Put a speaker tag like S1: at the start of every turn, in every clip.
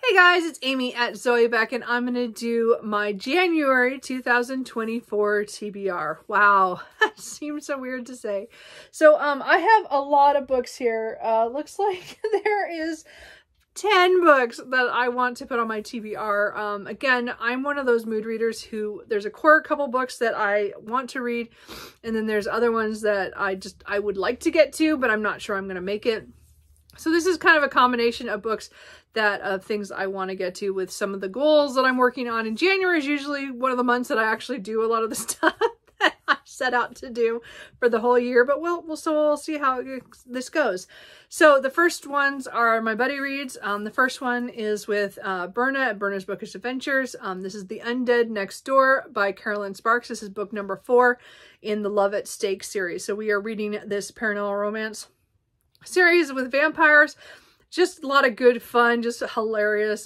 S1: Hey guys, it's Amy at Zoe Beck, and I'm going to do my January 2024 TBR. Wow, that seems so weird to say. So I have a lot of books here. Looks like there is 10 books that I want to put on my TBR. Again, I'm one of those mood readers who there's a core couple books that I want to read, and then there's other ones that I would like to get to, but I'm not sure I'm going to make it. So this is kind of a combination of books of things I want to get to with some of the goals that I'm working on. And January is usually one of the months that I actually do a lot of the stuff that I set out to do for the whole year. But we'll see how this goes. So the first ones are my buddy reads. The first one is with Berna at Berna's Bookish Adventures. This is The Undead Next Door by Carolyn Sparks. This is book number 4 in the Love at Stake series. So we are reading this paranormal romance series with vampires. Just a lot of good fun, just hilarious.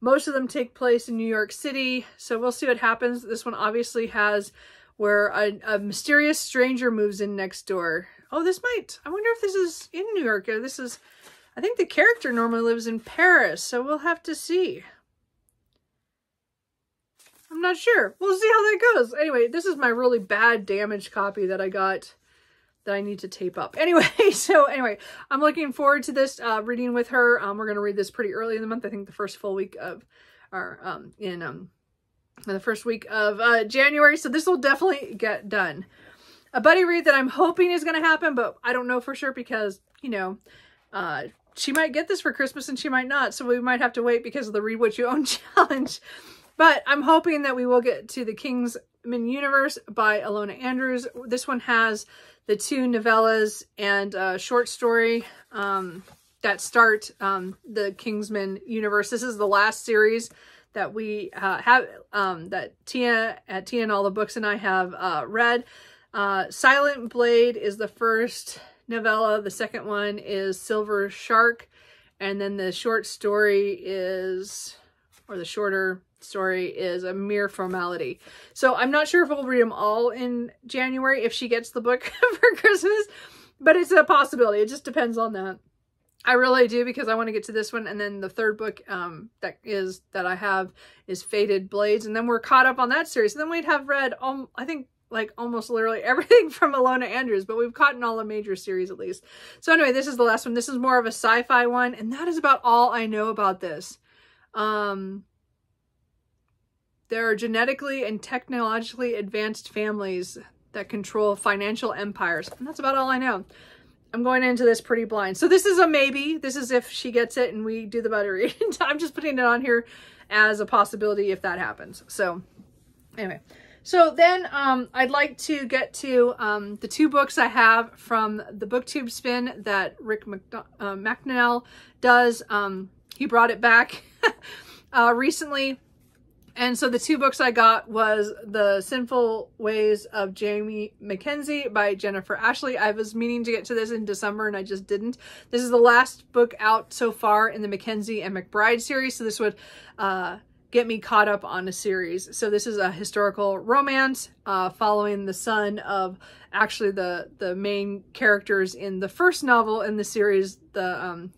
S1: Most of them take place in New York City, so we'll see what happens. This one obviously has where a mysterious stranger moves in next door. Oh, I wonder if this is in New York. I think the character normally lives in Paris, so we'll have to see. I'm not sure. We'll see how that goes. Anyway, this is my really bad damaged copy that I got that I need to tape up. Anyway, I'm looking forward to this reading with her. We're going to read this pretty early in the month. I think the first full week of, the first week of January. So this will definitely get done. A buddy read that I'm hoping is going to happen, but I don't know for sure because, she might get this for Christmas and she might not. So we might have to wait because of the Read What You Own challenge. But I'm hoping that we will get to The Kingsman Universe by Ilona Andrews. This one has the 2 novellas and a short story that start the Kingsman Universe. This is the last series that we have, that Tia and All the Books and I have read. Silent Blade is the first novella. The second one is Silver Shark. And then the short story is, or the shorter story is A Mere Formality. So I'm not sure if we'll read them all in January if she gets the book for Christmas, but it's a possibility. It just depends on that. I really do, because I want to get to this one, and then the third book that I have is Fated Blades, and then we're caught up on that series. And then we'd have read I think like almost literally everything from Ilona Andrews, but we've caught in all the major series at least. So anyway, this is the last one. This is more of a sci-fi one, and that is about all I know about this. There are genetically and technologically advanced families that control financial empires. And that's about all I know. I'm going into this pretty blind. So this is a maybe. This is if she gets it and we do the buddy read. I'm just putting it on here as a possibility if that happens. So anyway. So then I'd like to get to the 2 books I have from the BookTube spin that Rick McNell does. He brought it back recently. And so the 2 books I got was The Sinful Ways of Jamie Mackenzie by Jennifer Ashley. I was meaning to get to this in December and I just didn't. This is the last book out so far in the Mackenzie and McBride series. So this would get me caught up on a series. So this is a historical romance following the son of actually the main characters in the first novel in the series, The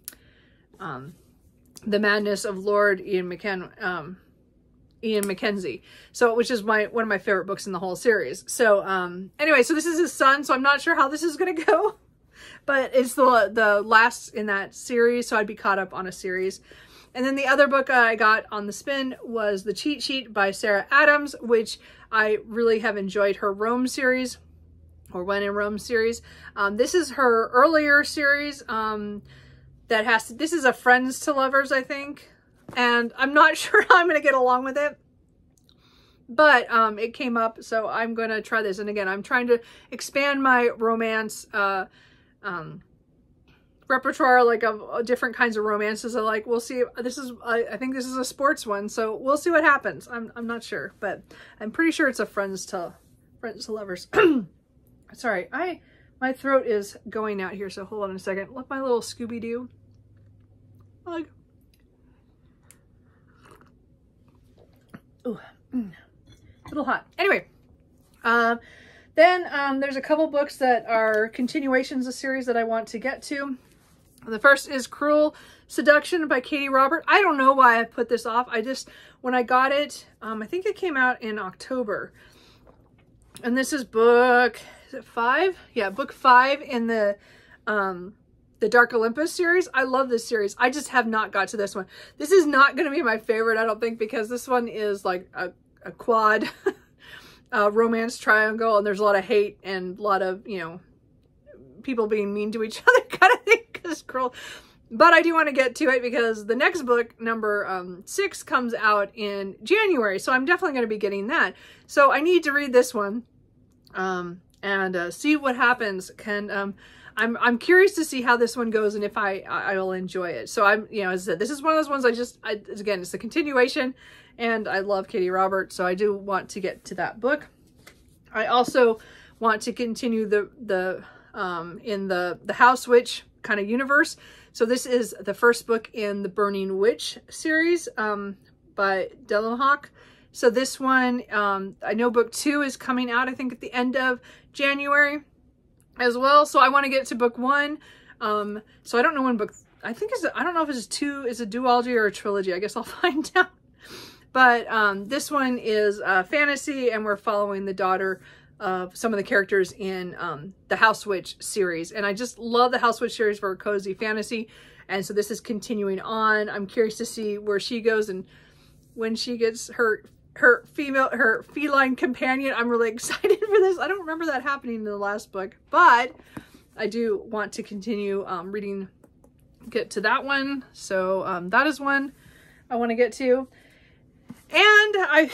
S1: Madness of Lord Ian Mackenzie. So, which is one of my favorite books in the whole series. So, anyway, so this is his son, so I'm not sure how this is going to go, but it's the last in that series, so I'd be caught up on a series. And then the other book I got on the spin was The Cheat Sheet by Sarah Adams, which I really have enjoyed her Rome series, or When in Rome series. This is her earlier series, this is a Friends to Lovers, I think. And I'm not sure how I'm going to get along with it, but it came up, so I'm going to try this. And again, I'm trying to expand my romance repertoire, like of different kinds of romances I like. We'll see. I think this is a sports one, so we'll see what happens. I'm not sure, but I'm pretty sure it's a Friends to Lovers. Sorry, my throat is going out here, so hold on a second. Let my little Scooby-Doo. Like, ooh, a little hot. Anyway, then there's a couple books that are continuations of series that I want to get to. The first is Cruel Seduction by Katee Robert. I don't know why I put this off. When I got it, I think it came out in October. And this is book, is it 5? Yeah, book 5 in the Dark Olympus series. I love this series. I just have not got to this one. This is not going to be my favorite, I don't think, because this one is like a quad romance triangle, and there's a lot of hate and a lot of, you know, people being mean to each other kind of thing. But I do want to get to it because the next book, number 6, comes out in January. So I'm definitely going to be getting that. So I need to read this one and see what happens. I'm curious to see how this one goes and if I will enjoy it. So I'm, you know, as I said, this is one of those ones again, it's a continuation, and I love Katee Robert, so I do want to get to that book. I also want to continue in the House Witch kind of universe. So this is the first book in the Burning Witch series by Dylan Hawk. So this one, I know book 2 is coming out, I think, at the end of January as well. So I want to get to book 1. So I don't know when I don't know if it's a duology or a trilogy. I guess I'll find out. But this one is fantasy, and we're following the daughter of some of the characters in the House Witch series. And I just love the House Witch series for a cozy fantasy. And so this is continuing on. I'm curious to see where she goes and when she gets her feline companion. I'm really excited for this. I don't remember that happening in the last book, but I do want to continue get to that one. So that is one I want to get to. And I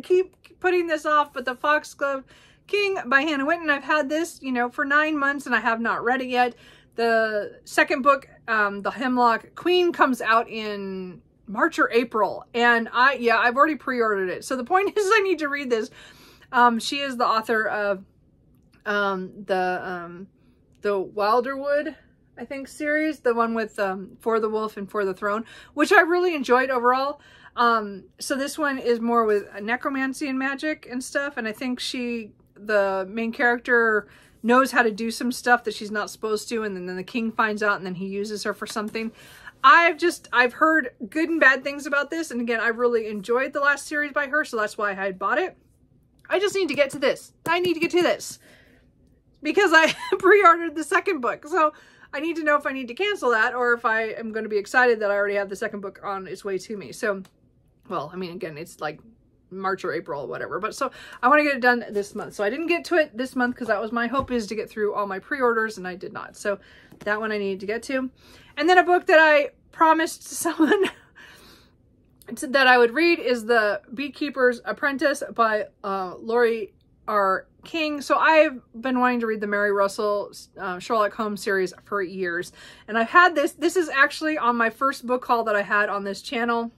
S1: keep putting this off, but the Foxglove King by Hannah Winton, I've had this, you know, for 9 months and I have not read it yet. The second book, The Hemlock Queen, comes out in March or April, and I've already pre-ordered it. So the point is I need to read this. She is the author of the Wilderwood, I think, series, the one with For the Wolf and For the Throne, which I really enjoyed overall. So this one is more with necromancy and magic and stuff, and I think the main character knows how to do some stuff that she's not supposed to, and then the king finds out, and then he uses her for something. I've heard good and bad things about this, and again, I really enjoyed the last series by her, so that's why I had bought it. I just need to get to this. I need to get to this because I pre-ordered the second book, so I need to know if I need to cancel that or if I am going to be excited that I already have the second book on its way to me. So, well, I mean, again, it's like March or April or whatever, but so I want to get it done this month. So I didn't get to it this month because that was my hope, is to get through all my pre-orders, and I did not. So that one I need to get to. And then a book that I promised someone that I would read is The Beekeeper's Apprentice by Laurie R. King. So I've been wanting to read the Mary Russell Sherlock Holmes series for years, and I've had this. This is actually on my first book haul that I had on this channel.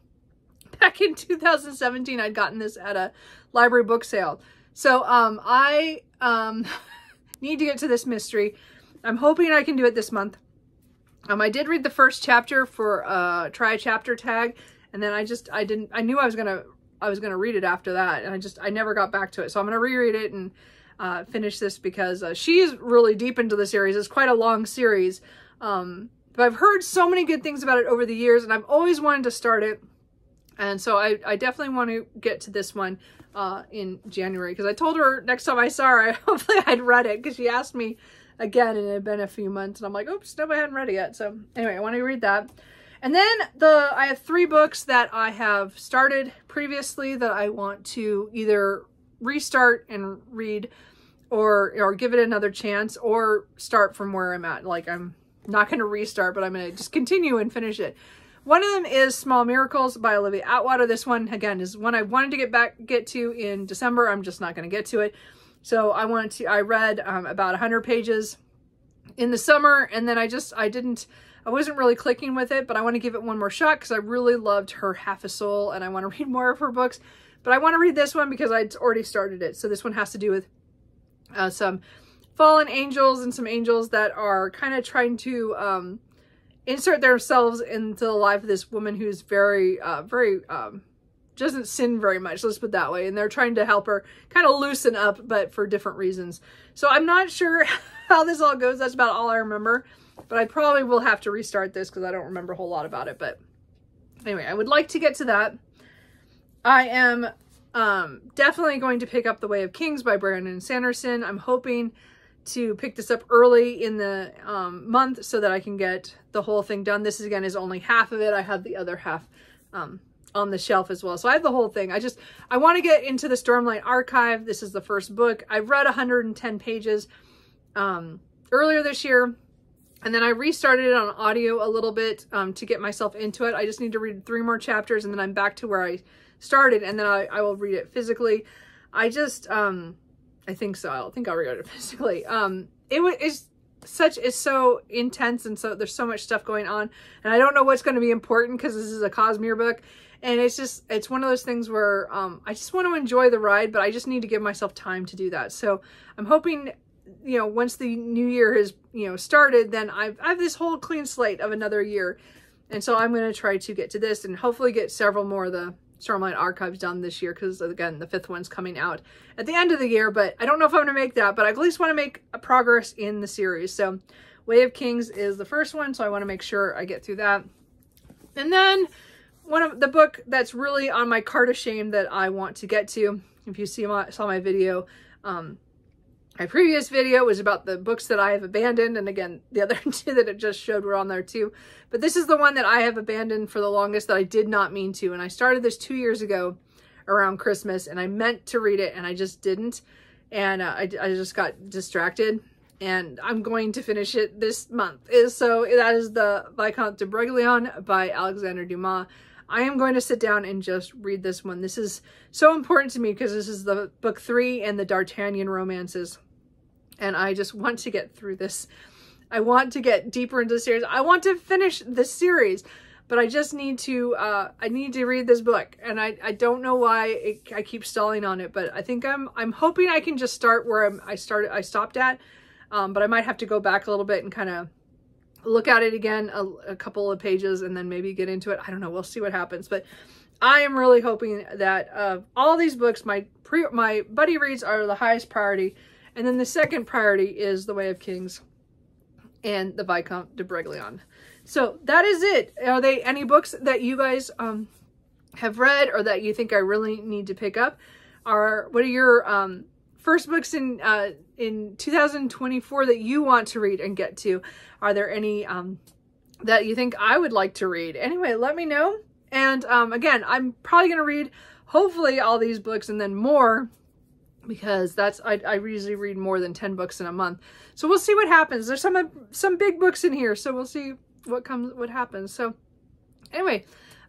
S1: Back in 2017, I'd gotten this at a library book sale. So I need to get to this mystery. I'm hoping I can do it this month. I did read the first chapter for try a chapter tag, and then I knew I was gonna read it after that, and I never got back to it. So I'm gonna reread it and finish this because she's really deep into the series. It's quite a long series, but I've heard so many good things about it over the years, and I've always wanted to start it. And so I definitely want to get to this one in January, because I told her next time I saw her, hopefully I'd read it, because she asked me again, and it had been a few months, and I'm like, oops, no, I hadn't read it yet. So anyway, I want to read that. And then I have 3 books that I have started previously that I want to either restart and read, or give it another chance, or start from where I'm at. Like, I'm not going to restart, but I'm going to just continue and finish it. One of them is Small Miracles by Olivia Atwater. This one, again, is one I wanted to get to in December. I'm just not going to get to it. So I read about 100 pages in the summer, and then I wasn't really clicking with it, but I want to give it one more shot because I really loved her Half a Soul, and I want to read more of her books. But I want to read this one because I'd already started it. So this one has to do with some fallen angels and some angels that are kind of trying to insert themselves into the life of this woman who's very doesn't sin very much, let's put it that way. And they're trying to help her kind of loosen up, but for different reasons. So I'm not sure how this all goes. That's about all I remember. but I probably will have to restart this because I don't remember a whole lot about it. But anyway, I would like to get to that. I am definitely going to pick up The Way of Kings by Brandon Sanderson. I'm hoping to pick this up early in the month so that I can get the whole thing done. This is, again, is only half of it. I have the other half on the shelf as well. So I have the whole thing. I want to get into the Stormlight Archive. This is the first book. I've read 110 pages earlier this year, and then I restarted it on audio a little bit to get myself into it. I just need to read 3 more chapters, and then I'm back to where I started, and then I will read it physically. I think so. I don't think I'll read it physically. It's so intense, and so there's so much stuff going on, and I don't know what's going to be important because this is a Cosmere book, and it's one of those things where I just want to enjoy the ride, but I just need to give myself time to do that. So I'm hoping, you know, once the new year has, you know, started, then I have this whole clean slate of another year, and so I'm going to try to get to this and hopefully get several more of the Stormlight Archives done this year, because again, the 5th one's coming out at the end of the year, but I don't know if I'm going to make that, but I at least want to make a progress in the series. So Way of Kings is the first one, so I want to make sure I get through that. And then one of the book that's really on my cart of shame that I want to get to, if you saw my video, my previous video was about the books that I have abandoned, and again, the other 2 that it just showed were on there too. But this is the one that I have abandoned for the longest that I did not mean to, and I started this 2 years ago around Christmas, and I meant to read it, and I just didn't, and I just got distracted, and I'm going to finish it this month. So that is the Vicomte de Broglie by Alexander Dumas. I am going to sit down and just read this one. This is so important to me because this is the book 3 in the D'Artagnan romances. And I just want to get through this. I want to get deeper into the series. I want to finish the series, but I just need to, I need to read this book. And I don't know why I keep stalling on it, but I think I'm hoping I can just start where I stopped at. But I might have to go back a little bit and kind of look at it again, a couple of pages, and then maybe get into it. I don't know. We'll see what happens. But I am really hoping that all these books, my buddy reads are the highest priority. And then the second priority is The Way of Kings and the Vicomte de Broglie. So that is it. Are there any books that you guys have read or that you think I really need to pick up? What are your first books in 2024 that you want to read and get to? Are there any that you think I would like to read? Anyway, let me know. And again, I'm probably going to read hopefully all these books and then more, because I usually read more than 10 books in a month. So we'll see what happens. There's some big books in here, so we'll see what happens. So anyway,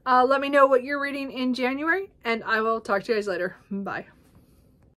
S1: let me know what you're reading in January, and I will talk to you guys later. Bye.